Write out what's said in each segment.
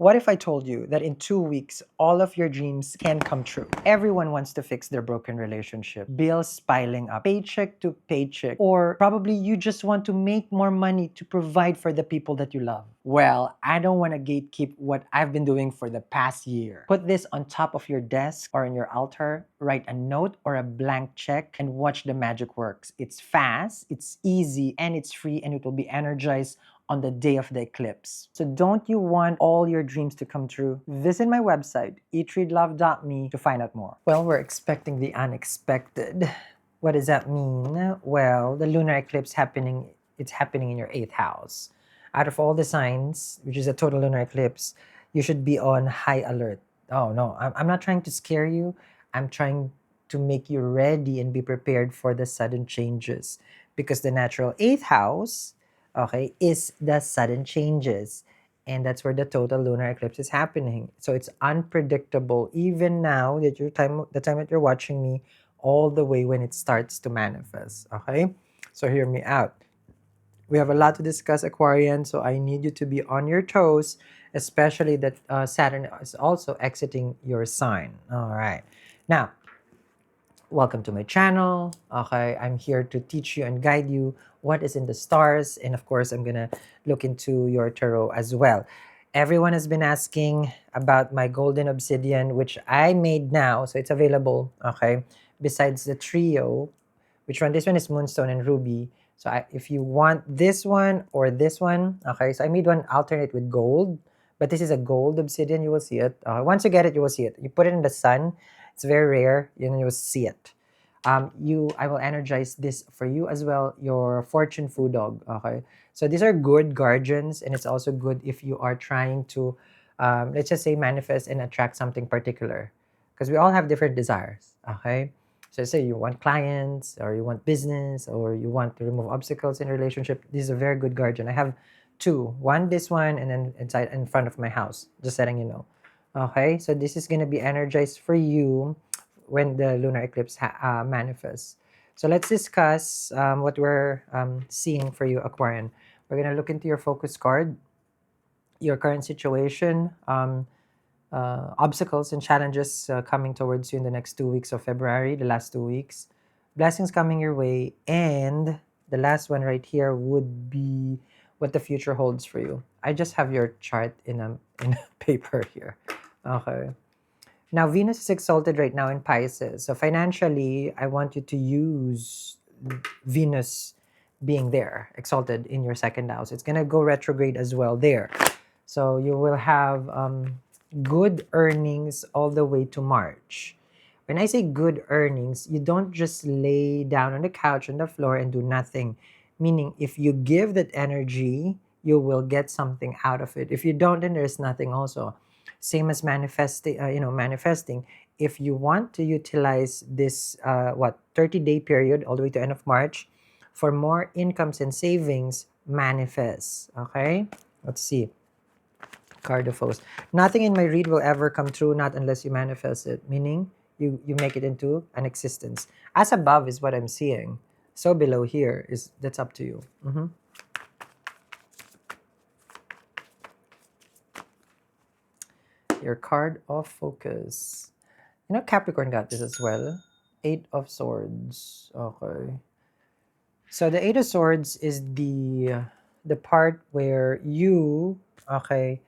What if I told you that in 2 weeks, all of your dreams can come true? Everyone wants to fix their broken relationship, bills piling up, paycheck to paycheck, or probably you just want to make more money to provide for the people that you love. Well, I don't want to gatekeep what I've been doing for the past year. Put this on top of your desk or on your altar, write a note or a blank check, and watch the magic works. It's fast, it's easy, and it's free, and it will be energized on the day of the eclipse. So don't you want all your dreams to come true? Visit my website, eatreadlove.me, to find out more. Well, we're expecting the unexpected. What does that mean? Well, the lunar eclipse it's happening in your 8th house. Out of all the signs, which is a total lunar eclipse, you should be on high alert. Oh no, I'm not trying to scare you. I'm trying to make you ready and be prepared for the sudden changes, because the natural 8th house, okay, is the sudden changes. And that's where the total lunar eclipse is happening. So it's unpredictable, even now that the time that you're watching me, all the way when it starts to manifest. Okay? So hear me out. We have a lot to discuss, Aquarian, so I need you to be on your toes, especially that Saturn is also exiting your sign. All right. Now, welcome to my channel. Okay, I'm here to teach you and guide you what is in the stars, and of course I'm gonna look into your tarot as well. Everyone has been asking about my golden obsidian, which I made now, so it's available. Okay, besides the trio, which one? This one is moonstone and ruby. So if you want this one or this one, okay, so I made one alternate with gold, but this is a gold obsidian. You will see it once you get it. You will see it. You put it in the sun. It's very rare. You'll see it. I will energize this for you as well. Your fortune food dog. Okay, so these are good guardians, and it's also good if you are trying to, let's just say, manifest and attract something particular, because we all have different desires. Okay, so say you want clients, or you want business, or you want to remove obstacles in a relationship. This is a very good guardian. I have two. One, this one, and then inside in front of my house. Just letting you know. Okay, so this is gonna be energized for you when the lunar eclipse manifests. So let's discuss what we're seeing for you, Aquarian. We're gonna look into your focus card, your current situation, obstacles and challenges coming towards you in the next 2 weeks of February, the last 2 weeks, blessings coming your way, and the last one right here would be what the future holds for you. I just have your chart in a paper here. Okay. Now, Venus is exalted right now in Pisces. So financially, I want you to use Venus being there, exalted in your 2nd house. It's going to go retrograde as well there. So you will have good earnings all the way to March. When I say good earnings, you don't just lay down on the couch, on the floor, and do nothing. Meaning, if you give that energy, you will get something out of it. If you don't, then there's nothing also. Same as manifesting, manifesting. If you want to utilize this 30-day period all the way to end of March for more incomes and savings, manifest. Okay, let's see. Card of Foes. Nothing in my read will ever come true, not unless you manifest it. Meaning, you make it into an existence. As above is what I'm seeing. So below here that's up to you. Your card of focus. Capricorn got this as well. 8 of Swords. Okay. So the 8 of Swords is the part where you, okay,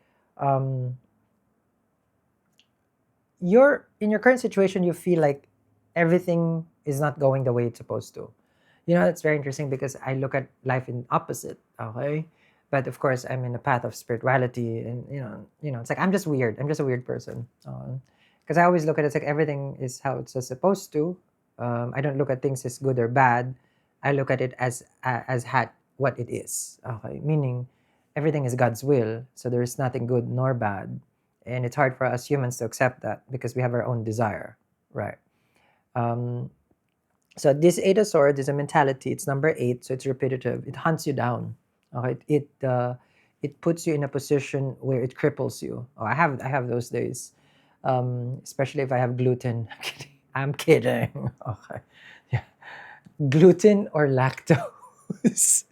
you're in your current situation, you feel like everything is not going the way it's supposed to. It's very interesting because I look at life in opposite. Okay. But of course, I'm in the path of spirituality, and it's like I'm just weird. I'm just a weird person, because I always look at it like everything is how it's supposed to. I don't look at things as good or bad. I look at it as what it is. Okay, meaning everything is God's will, so there is nothing good nor bad, and it's hard for us humans to accept that because we have our own desire, right? So this 8 of Swords is a mentality. It's number 8, so it's repetitive. It hunts you down. Okay, it puts you in a position where it cripples you. Oh, I have those days, especially if I have gluten. I'm kidding. Okay, yeah, gluten or lactose.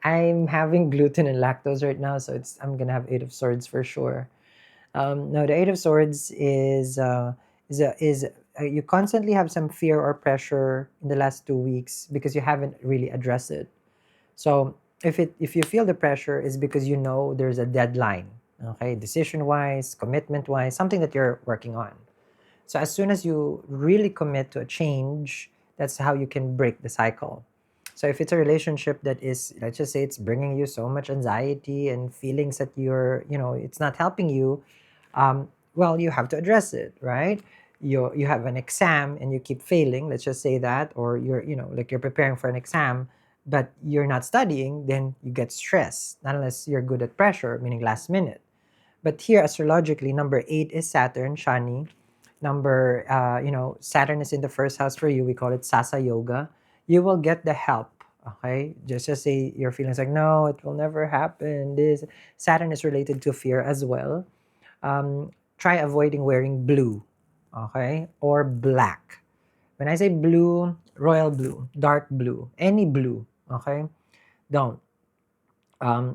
I'm having gluten and lactose right now, so I'm gonna have 8 of Swords for sure. No, the Eight of Swords is you constantly have some fear or pressure in the last 2 weeks because you haven't really addressed it. So if you feel the pressure, is because you know there's a deadline, okay, decision wise, commitment wise, something that you're working on. So as soon as you really commit to a change, that's how you can break the cycle. So if it's a relationship that is, let's just say, it's bringing you so much anxiety and feelings that it's not helping you, well, you have to address it, right? You have an exam and you keep failing, let's just say that, or like you're preparing for an exam, but you're not studying, then you get stressed, not unless you're good at pressure, meaning last minute. But here, astrologically, number 8 is Saturn, Shani. Saturn is in the first house for you. We call it Sasa Yoga. You will get the help. Okay, just say your feelings like, no, it will never happen. This Saturn is related to fear as well. Try avoiding wearing blue, okay, or black. When I say blue, royal blue, dark blue, any blue, okay, don't.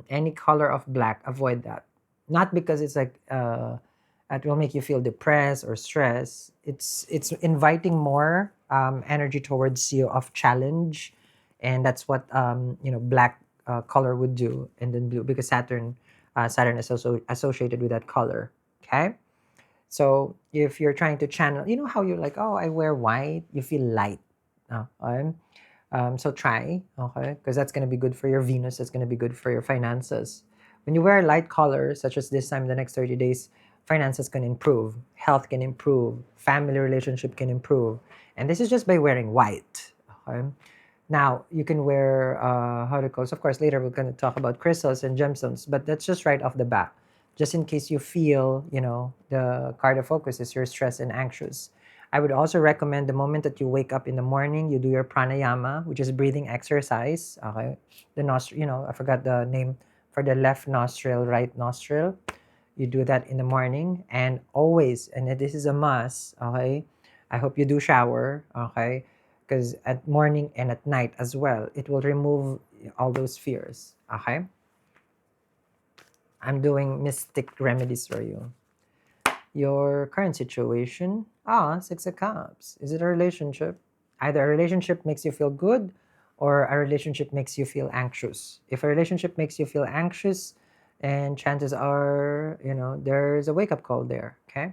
Any color of black, avoid that. Not because it's like it will make you feel depressed or stressed. It's inviting more energy towards you of challenge, and that's what black color would do, and then blue because Saturn is also associated with that color. Okay, so if you're trying to channel, you know how you're like, oh, I wear white, you feel light. Okay? So try, okay, because that's going to be good for your Venus. That's going to be good for your finances. When you wear light colors, such as this time, the next 30 days, finances can improve, health can improve, family relationship can improve, and this is just by wearing white. Okay. Now you can wear horoscopes. Of course, later we're going to talk about crystals and gemstones, but that's just right off the bat, just in case you feel, the card of focus is you're stressed and anxious. I would also recommend the moment that you wake up in the morning, you do your pranayama, which is breathing exercise. Okay, the nostril, I forgot the name for the left nostril, right nostril. You do that in the morning, and always, and this is a must. Okay, I hope you do shower. Okay, because at morning and at night as well, it will remove all those fears. Okay, I'm doing mystic remedies for you. Your current situation, 6 of Cups. Is it a relationship? Either a relationship makes you feel good or a relationship makes you feel anxious. If a relationship makes you feel anxious, and chances are, there's a wake-up call there, okay?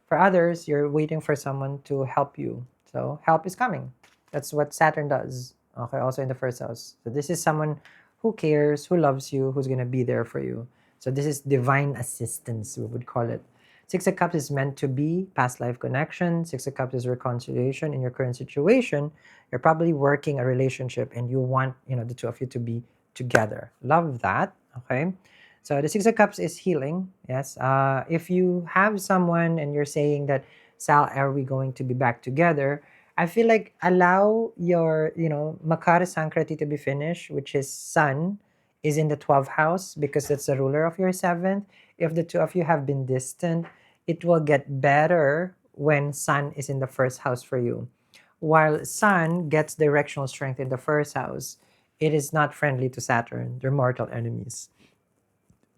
For others, you're waiting for someone to help you. So help is coming. That's what Saturn does, okay, also in the first house. So this is someone who cares, who loves you, who's going to be there for you. So this is divine assistance, we would call it. 6 of Cups is meant to be past life connection. 6 of Cups is reconciliation in your current situation. You're probably working a relationship and you want, the two of you to be together. Love that. Okay. So the 6 of Cups is healing. Yes. If you have someone and you're saying that, Sal, are we going to be back together? I feel like allow your, Makara Sankrati to be finished, which is Sun is in the 12th house because that's the ruler of your 7th. If the two of you have been distant, it will get better when Sun is in the first house for you. While Sun gets directional strength in the first house, it is not friendly to Saturn. They're mortal enemies.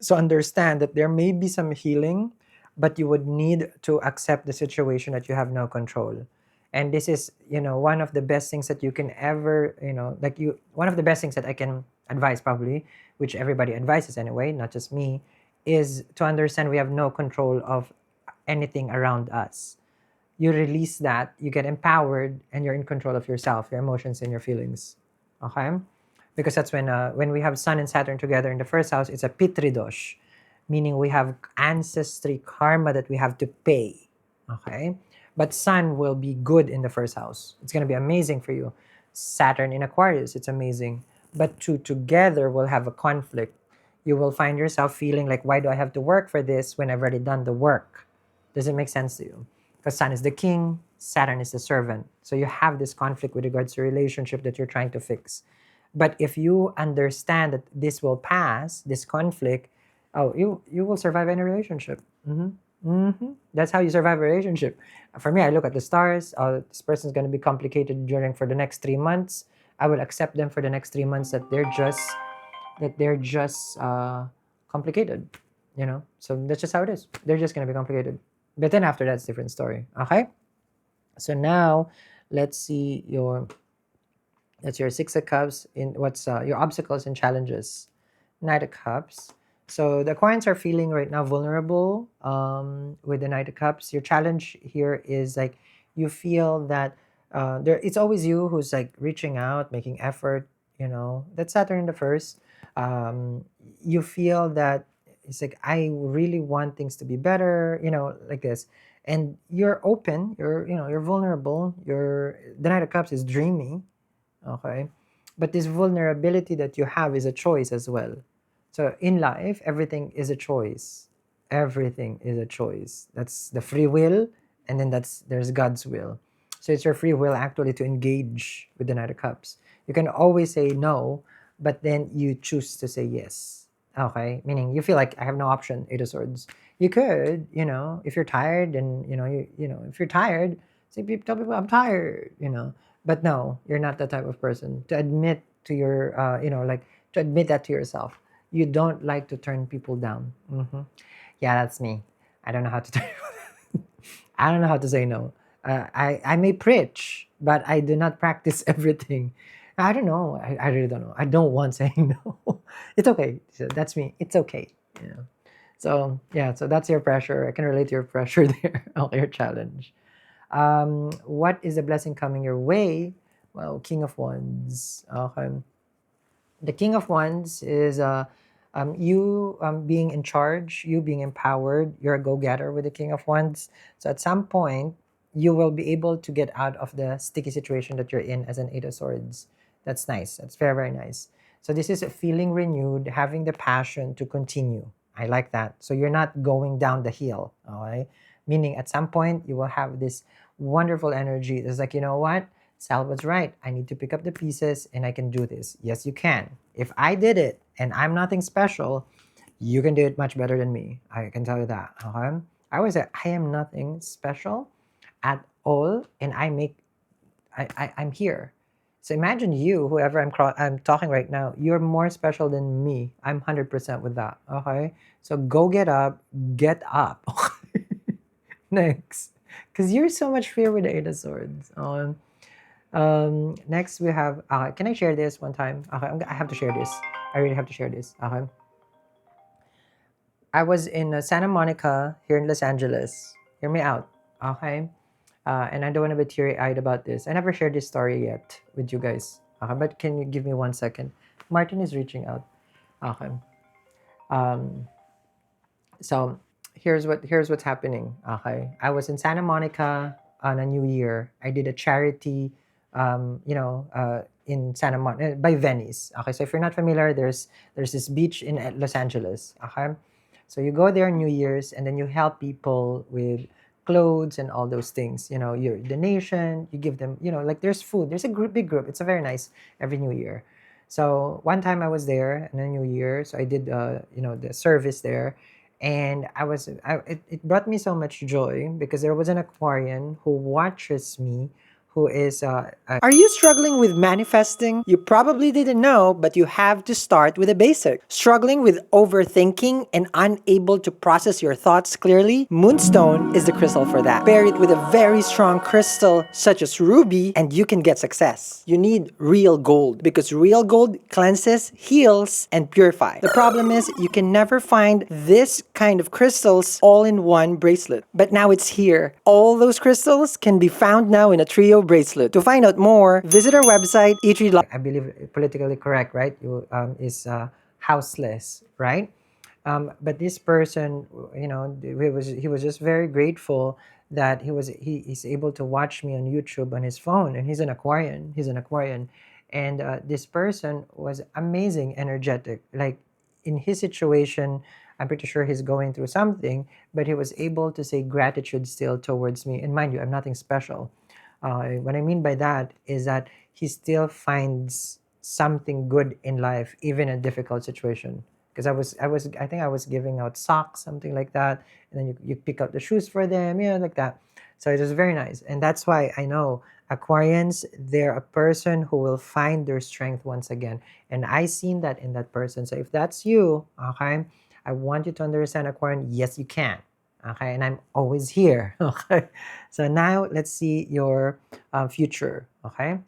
So understand that there may be some healing, but you would need to accept the situation that you have no control. And this is, one of the best things that you can ever, one of the best things that I can advise probably, which everybody advises anyway, not just me, is to understand we have no control of anything around us. You release that, you get empowered, and you're in control of yourself, your emotions, and your feelings. Okay? Because that's when we have Sun and Saturn together in the first house, it's a Pitridosh, meaning we have ancestry karma that we have to pay. Okay? But Sun will be good in the first house. It's going to be amazing for you. Saturn in Aquarius, it's amazing. But two together will have a conflict. You will find yourself feeling like, why do I have to work for this when I've already done the work? Does it make sense to you? Because Sun is the king, Saturn is the servant. So you have this conflict with regards to relationship that you're trying to fix. But if you understand that this will pass, this conflict, you will survive any relationship. That's how you survive a relationship. For me, I look at the stars. This person's going to be complicated for the next 3 months. I will accept them for the next 3 months that they're just complicated. So that's just how it is. They're just going to be complicated. But then after that's different story. Okay. So now let's see that's your Six of Cups. In what's your obstacles and challenges? Knight of Cups. So the Aquarians are feeling right now vulnerable with the Knight of Cups. Your challenge here is like you feel that it's always you who's like reaching out, making effort. That's Saturn in the first. You feel that it's like I really want things to be better. Like this, and you're open. You're vulnerable. The Knight of Cups is dreamy. Okay, but this vulnerability that you have is a choice as well. So in life, everything is a choice. Everything is a choice. That's the free will, and then there's God's will. So it's your free will actually to engage with the Knight of Cups. You can always say no, but then you choose to say yes. Okay, meaning you feel like I have no option. Eight of Swords. You could, if you're tired, and if you're tired, tell people I'm tired. But no, you're not that type of person to admit to your, like to admit that to yourself. You don't like to turn people down. Yeah, that's me. I don't know how to turn. I don't know how to say no. I may preach, but I do not practice everything. I don't know. I really don't know. I don't want saying no. It's okay. So that's me. It's okay. So yeah. So that's your pressure. I can relate to your pressure there. Your challenge. What is the blessing coming your way? Well, King of Wands. Okay. The King of Wands is you being in charge, you being empowered. You're a go-getter with the King of Wands. So at some point, you will be able to get out of the sticky situation that you're in as an Eight of Swords. That's nice. That's very, very nice. So this is a feeling renewed, having the passion to continue. I like that. So you're not going down the hill, all right? Meaning at some point, you will have this wonderful energy. It's like, you know what? Sal was right. I need to pick up the pieces and I can do this. Yes, you can. If I did it and I'm nothing special, you can do it much better than me. I can tell you that. Okay? I always say, I am nothing special at all, and I'm here. So imagine you, whoever I'm talking right now, you're more special than me. I'm 100% with that. Okay? So go get up. Get up. Next. Because you're so much fear with the Eight of Swords. Next we have, can I share this one time? Okay, I have to share this. I really have to share this. Okay. I was in Santa Monica here in Los Angeles. Hear me out. Okay. And I don't want to be teary-eyed about this. I never shared this story yet with you guys. Okay, but can you give me 1 second? Martin is reaching out. Okay. Um, so here's what's happening. Okay. I was in Santa Monica on a New Year. I did a charity in Santa Monica by Venice. Okay, so if you're not familiar, there's this beach in Los Angeles. Okay, so you go there New Year's and then you help people with clothes and all those things. Your donation, you give them. Like there's food. There's a big group. It's a very nice every New Year. So one time I was there in a New Year, so I did the service there. And it brought me so much joy because there was an Aquarian who watches me who is Are you struggling with manifesting? You probably didn't know, but you have to start with the basic. Struggling with overthinking and unable to process your thoughts clearly? Moonstone is the crystal for that. Pair it with a very strong crystal such as ruby and you can get success. You need real gold because real gold cleanses, heals, and purifies. The problem is you can never find this kind of crystals all in one bracelet. But now it's here. All those crystals can be found now in a trio bracelet. To find out more, visit our website, I believe politically correct, right? You is houseless, right? But this person, he was just very grateful that he's able to watch me on YouTube on his phone, and he's an Aquarian. And this person was amazing, energetic. Like in his situation, I'm pretty sure he's going through something, but he was able to say gratitude still towards me. And mind you, I'm nothing special. What I mean by that is that he still finds something good in life, even in a difficult situation. Because I think I was giving out socks, something like that, and then you pick out the shoes for them, like that. So it was very nice, and that's why I know Aquarians, they're a person who will find their strength once again, and I seen that in that person. So if that's you, okay, I want you to understand, Aquarian, yes, you can. Okay, and I'm always here. Okay, so now let's see your future. Okay,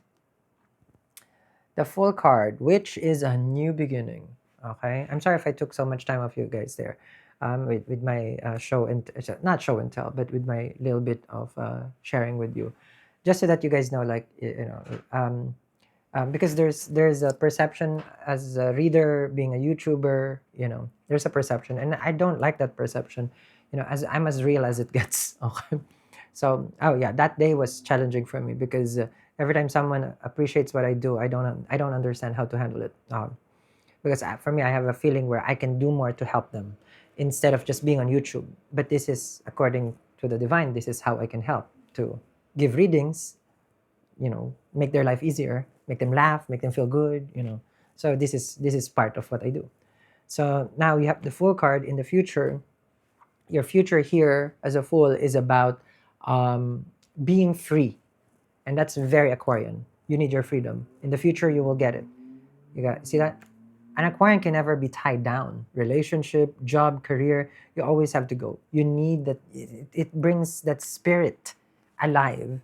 the Full card, which is a new beginning. Okay, I'm sorry if I took so much time of you guys there, with my show and not show and tell, but with my little bit of sharing with you, just so that you guys know, like because there's a perception as a reader, being a YouTuber, there's a perception, and I don't like that perception. As I'm as real as it gets. Okay, so oh yeah, that day was challenging for me because every time someone appreciates what I do, I don't understand how to handle it. Because for me, I have a feeling where I can do more to help them instead of just being on YouTube. But this is according to the divine. This is how I can help to give readings, make their life easier, make them laugh, make them feel good. So this is part of what I do. So now you have the Fool card in the future. Your future here as a Fool is about being free, and that's very Aquarian. You need your freedom. In the future, you will get it. You got see that? An Aquarian can never be tied down. Relationship, job, career, you always have to go. You need that. It brings that spirit alive,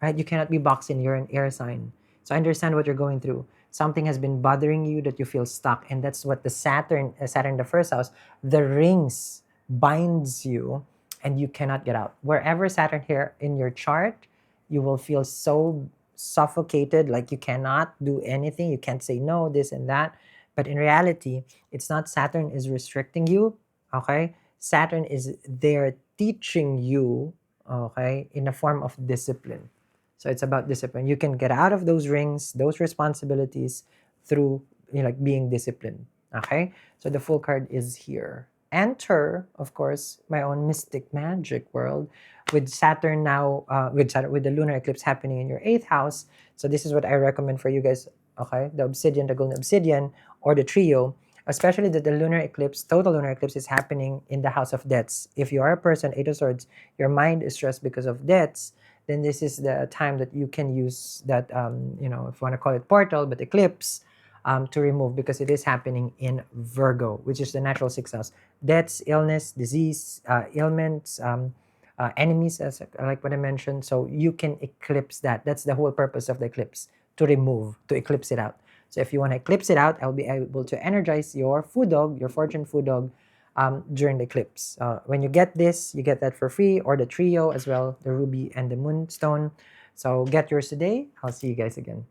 right? You cannot be boxed in. You're an air sign. So I understand what you're going through. Something has been bothering you that you feel stuck. And that's what the Saturn, the first house, the rings binds you and you cannot get out. Wherever Saturn here in your chart, you will feel so suffocated, like you cannot do anything. You can't say no, this and that. But in reality, it's not Saturn is restricting you, okay? Saturn is there teaching you, okay, in a form of discipline. So it's about discipline. You can get out of those rings, those responsibilities through like being disciplined, okay? So the Full card is here. Enter, of course, my own mystic magic world with Saturn now, with the lunar eclipse happening in your 8th house. So this is what I recommend for you guys, okay? The obsidian, the golden obsidian, or the trio, especially that the lunar eclipse, total lunar eclipse, is happening in the house of debts. If you are a person, 8 of Swords, your mind is stressed because of debts, then this is the time that you can use that, if you want to call it portal, but eclipse, to remove, because it is happening in Virgo, which is the natural 6th house. Debts, illness, disease, ailments, enemies, as like what I mentioned. So you can eclipse that. That's the whole purpose of the eclipse, to remove, to eclipse it out. So if you want to eclipse it out, I'll be able to energize your food dog, your fortune food dog, during the eclipse. When you get this, you get that for free, or the trio as well, the ruby and the moonstone. So get yours today. I'll see you guys again.